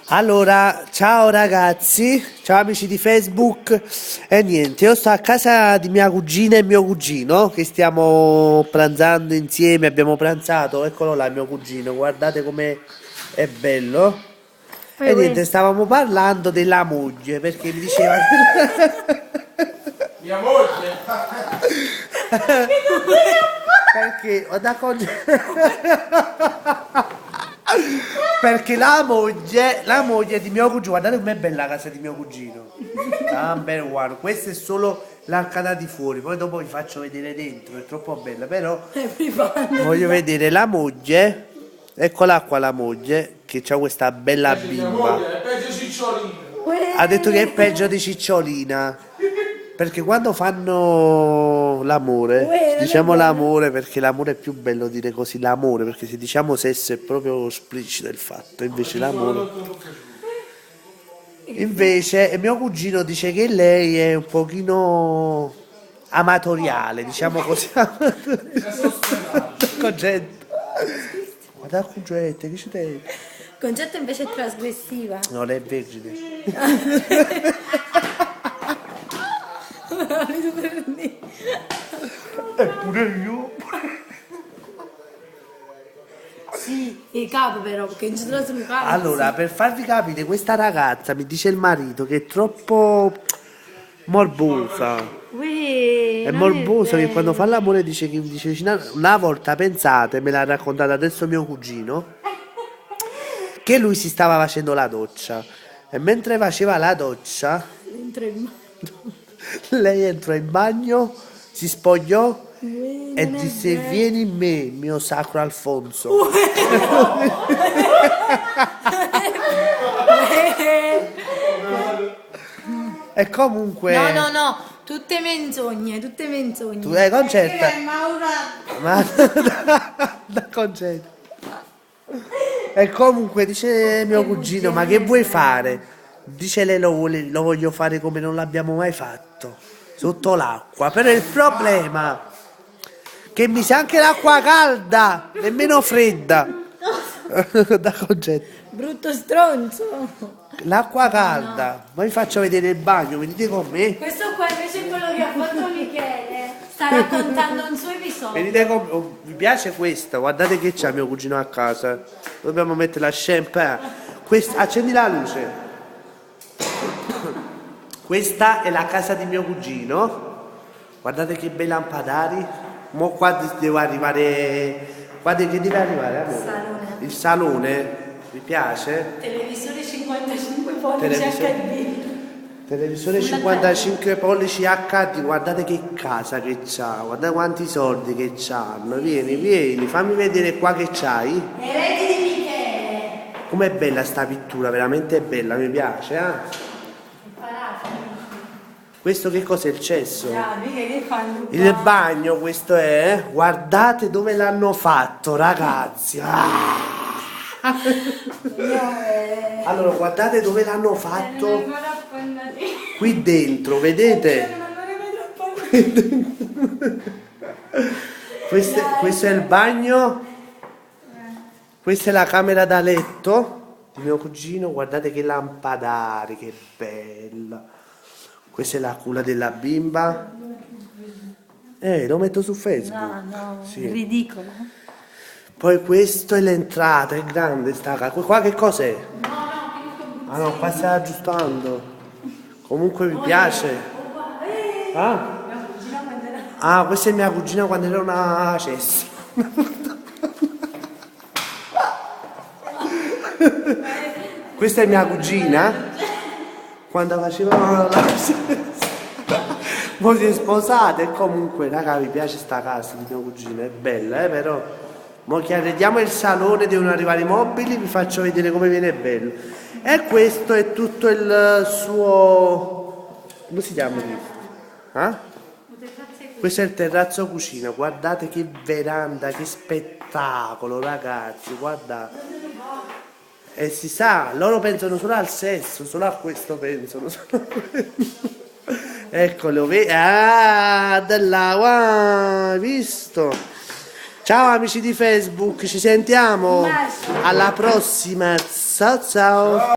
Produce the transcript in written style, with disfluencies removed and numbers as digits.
Allora, ciao ragazzi, ciao amici di Facebook e niente, io sto a casa di mia cugina e mio cugino che stiamo pranzando insieme, abbiamo pranzato, eccolo là mio cugino, guardate com'è è bello. E niente, stavamo parlando della moglie perché mi diceva Mia moglie! perché ho da perché la moglie di mio cugino, guardate com'è bella la casa di mio cugino. Number one, questa è solo l'arcata di fuori, poi dopo vi faccio vedere dentro, è troppo bella, però voglio vedere la moglie, eccola qua la moglie, che ha questa bella Mia bimba. moglie è peggio Cicciolina. Ha detto che è peggio di Cicciolina. Perché quando fanno l'amore, diciamo l'amore perché l'amore è più bello dire così, l'amore, perché se diciamo sesso è proprio esplicito il fatto, invece l'amore. Invece mio cugino dice che lei è un pochino amatoriale, diciamo così. Concetto. Guarda il concetto, che ci te? Concetto invece è trasgressiva. Non è vergine. Eppure io. Sì, il capo però, perché non ci trovo sul capo. Allora, per farvi capire, questa ragazza mi dice il marito che è troppo morbosa. È morbosa che quando fa l'amore dice che dice una volta pensate, me l'ha raccontata adesso mio cugino, che lui si stava facendo la doccia e mentre faceva la doccia lei entrò in bagno, si spogliò e disse vieni in me, mio sacro Alfonso. E comunque No, tutte menzogne, tutte menzogne. tu hai concetta ma da concetta. E comunque dice mio cugino ma che vuoi fare? Dice lei lo voglio fare come non l'abbiamo mai fatto, sotto l'acqua, però il problema che mi sa anche l'acqua calda, nemmeno fredda. Da concetto. Brutto stronzo. L'acqua calda, ma vi faccio vedere il bagno, venite con me. Questo qua invece è quello che ha fatto Michele. Sta raccontando un suo episodio. Venite con me. Oh, vi piace questa? Guardate che c'ha mio cugino a casa. Dobbiamo mettere la champagne. Accendi la luce. Questa è la casa di mio cugino. Guardate che bei lampadari. Mo qua devo arrivare. Guardate che deve arrivare, amore. Salone. Il salone. Vi piace? Televisore 55 pollici HD. Televisore 55 pollici HD, guardate che casa che c'ha, guardate quanti soldi che c'hanno. Vieni, fammi vedere qua che c'hai. Eredi di Michele. Com'è bella sta pittura, veramente bella, mi piace, eh? Questo che cos'è il cesso? Il bagno, questo è, guardate dove l'hanno fatto, ragazzi. Allora, guardate dove l'hanno fatto. Qui dentro, vedete? Questo è il bagno. Questa è la camera da letto di mio cugino. Guardate che lampadari, che bella. Questa è la culla della bimba. Lo metto su Facebook. No, sì. Ridicolo. Poi questo è l'entrata, è grande sta casa. Qua che cos'è? Ah no, qua stai aggiustando. Comunque mi piace. Ah, questa è mia cugina quando era una cessa. Questa è mia cugina quando facevano la poi si è sposata e comunque raga mi piace sta casa di mio cugino, è bella però mo che arrediamo il salone devono arrivare i mobili, vi faccio vedere come viene bello e questo è tutto il suo, come si chiama? Questo è il terrazzo cucina, guardate che veranda, che spettacolo ragazzi, guardate. E si sa, loro pensano solo al sesso, solo a questo pensano. Eccolo, hai visto? Ciao amici di Facebook, ci sentiamo alla prossima, ciao ciao.